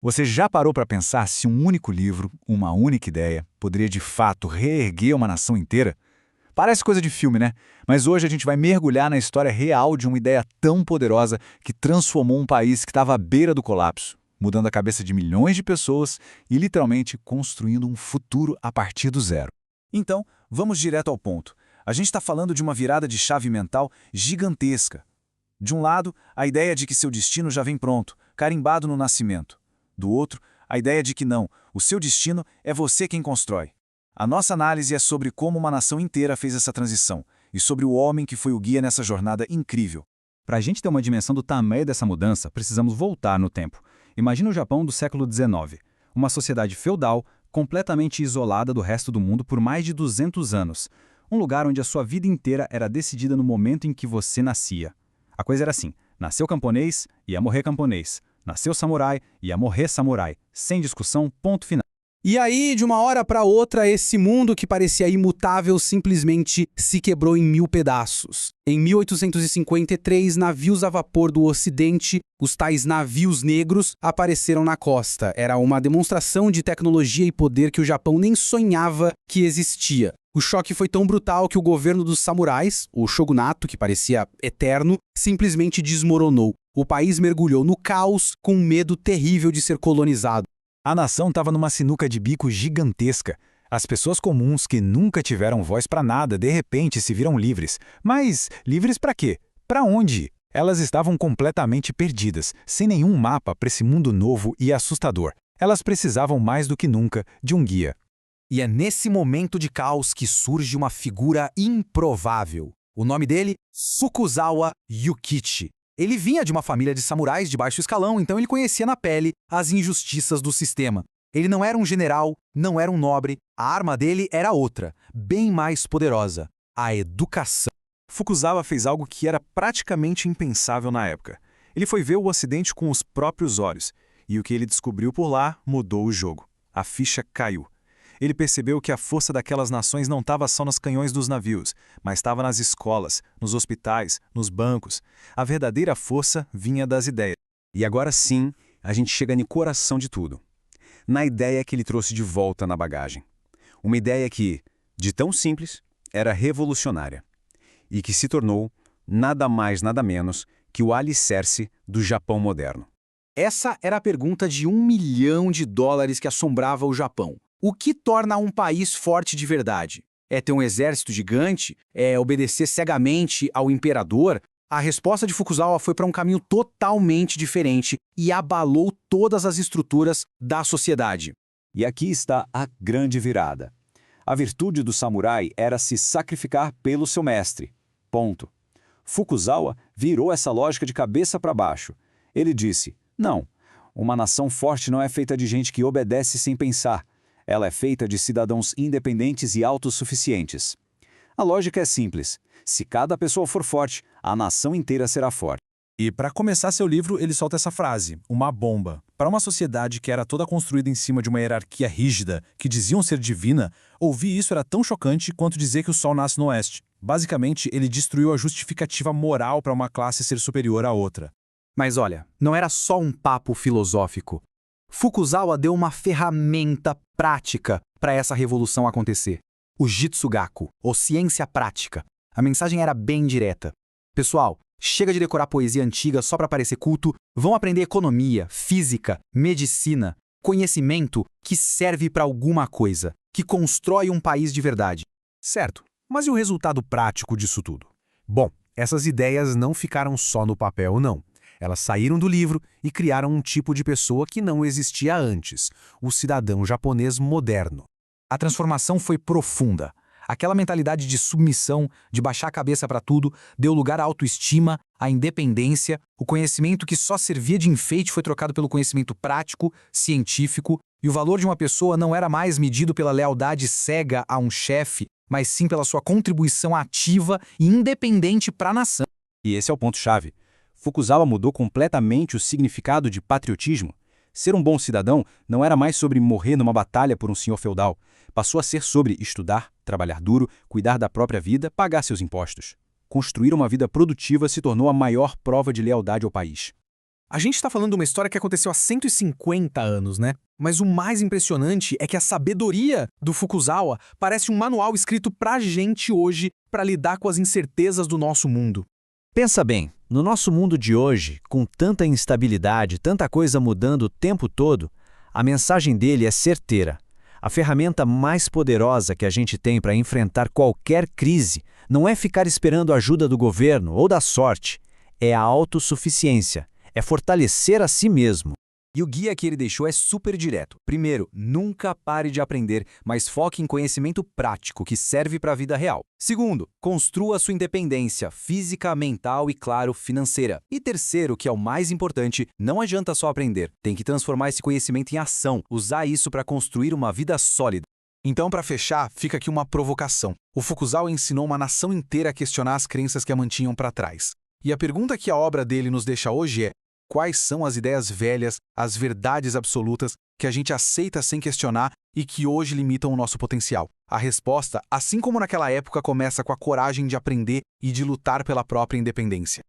Você já parou para pensar se um único livro, uma única ideia, poderia de fato reerguer uma nação inteira? Parece coisa de filme, né? Mas hoje a gente vai mergulhar na história real de uma ideia tão poderosa que transformou um país que estava à beira do colapso, mudando a cabeça de milhões de pessoas e literalmente construindo um futuro a partir do zero. Então, vamos direto ao ponto. A gente está falando de uma virada de chave mental gigantesca. De um lado, a ideia de que seu destino já vem pronto, carimbado no nascimento. Do outro, a ideia de que não, o seu destino é você quem constrói. A nossa análise é sobre como uma nação inteira fez essa transição e sobre o homem que foi o guia nessa jornada incrível. Para a gente ter uma dimensão do tamanho dessa mudança, precisamos voltar no tempo. Imagina o Japão do século XIX, uma sociedade feudal completamente isolada do resto do mundo por mais de 200 anos, um lugar onde a sua vida inteira era decidida no momento em que você nascia. A coisa era assim, nasceu camponês, ia morrer camponês. Nasceu samurai, ia morrer samurai. Sem discussão, ponto final. E aí, de uma hora para outra, esse mundo que parecia imutável simplesmente se quebrou em 1000 pedaços. Em 1853, navios a vapor do Ocidente, os tais navios negros, apareceram na costa. Era uma demonstração de tecnologia e poder que o Japão nem sonhava que existia. O choque foi tão brutal que o governo dos samurais, o shogunato, que parecia eterno, simplesmente desmoronou. O país mergulhou no caos com um medo terrível de ser colonizado. A nação estava numa sinuca de bico gigantesca. As pessoas comuns que nunca tiveram voz para nada, de repente se viram livres. Mas livres para quê? Para onde ir? Elas estavam completamente perdidas, sem nenhum mapa para esse mundo novo e assustador. Elas precisavam mais do que nunca de um guia. E é nesse momento de caos que surge uma figura improvável. O nome dele? Fukuzawa Yukichi. Ele vinha de uma família de samurais de baixo escalão, então ele conhecia na pele as injustiças do sistema. Ele não era um general, não era um nobre, a arma dele era outra, bem mais poderosa: a educação. Fukuzawa fez algo que era praticamente impensável na época. Ele foi ver o Ocidente com os próprios olhos, e o que ele descobriu por lá mudou o jogo. A ficha caiu. Ele percebeu que a força daquelas nações não estava só nos canhões dos navios, mas estava nas escolas, nos hospitais, nos bancos. A verdadeira força vinha das ideias. E agora sim, a gente chega no coração de tudo. Na ideia que ele trouxe de volta na bagagem. Uma ideia que, de tão simples, era revolucionária. E que se tornou nada mais nada menos que o alicerce do Japão moderno. Essa era a pergunta de $1 milhão que assombrava o Japão. O que torna um país forte de verdade? É ter um exército gigante? É obedecer cegamente ao imperador? A resposta de Fukuzawa foi para um caminho totalmente diferente e abalou todas as estruturas da sociedade. E aqui está a grande virada. A virtude do samurai era se sacrificar pelo seu mestre. Ponto. Fukuzawa virou essa lógica de cabeça para baixo. Ele disse: não, uma nação forte não é feita de gente que obedece sem pensar. Ela é feita de cidadãos independentes e autossuficientes. A lógica é simples. Se cada pessoa for forte, a nação inteira será forte. E para começar seu livro, ele solta essa frase, uma bomba. Para uma sociedade que era toda construída em cima de uma hierarquia rígida, que diziam ser divina, ouvir isso era tão chocante quanto dizer que o sol nasce no oeste. Basicamente, ele destruiu a justificativa moral para uma classe ser superior à outra. Mas olha, não era só um papo filosófico. Fukuzawa deu uma ferramenta prática para essa revolução acontecer. O Jitsugaku, ou ciência prática. A mensagem era bem direta. Pessoal, chega de decorar poesia antiga só para parecer culto, vão aprender economia, física, medicina, conhecimento que serve para alguma coisa, que constrói um país de verdade. Certo, mas e o resultado prático disso tudo? Bom, essas ideias não ficaram só no papel, não. Elas saíram do livro e criaram um tipo de pessoa que não existia antes, o cidadão japonês moderno. A transformação foi profunda. Aquela mentalidade de submissão, de baixar a cabeça para tudo, deu lugar à autoestima, à independência. O conhecimento que só servia de enfeite foi trocado pelo conhecimento prático, científico, e o valor de uma pessoa não era mais medido pela lealdade cega a um chefe, mas sim pela sua contribuição ativa e independente para a nação. E esse é o ponto-chave. Fukuzawa mudou completamente o significado de patriotismo. Ser um bom cidadão não era mais sobre morrer numa batalha por um senhor feudal. Passou a ser sobre estudar, trabalhar duro, cuidar da própria vida, pagar seus impostos. Construir uma vida produtiva se tornou a maior prova de lealdade ao país. A gente está falando de uma história que aconteceu há 150 anos, né? Mas o mais impressionante é que a sabedoria do Fukuzawa parece um manual escrito pra gente hoje para lidar com as incertezas do nosso mundo. Pensa bem, no nosso mundo de hoje, com tanta instabilidade, tanta coisa mudando o tempo todo, a mensagem dele é certeira. A ferramenta mais poderosa que a gente tem para enfrentar qualquer crise não é ficar esperando a ajuda do governo ou da sorte, é a autossuficiência, é fortalecer a si mesmo. E o guia que ele deixou é super direto. Primeiro, nunca pare de aprender, mas foque em conhecimento prático que serve para a vida real. Segundo, construa sua independência física, mental e, claro, financeira. E terceiro, que é o mais importante, não adianta só aprender. Tem que transformar esse conhecimento em ação, usar isso para construir uma vida sólida. Então, para fechar, fica aqui uma provocação. O Fukuzawa ensinou uma nação inteira a questionar as crenças que a mantinham para trás. E a pergunta que a obra dele nos deixa hoje é: quais são as ideias velhas, as verdades absolutas que a gente aceita sem questionar e que hoje limitam o nosso potencial? A resposta, assim como naquela época, começa com a coragem de aprender e de lutar pela própria independência.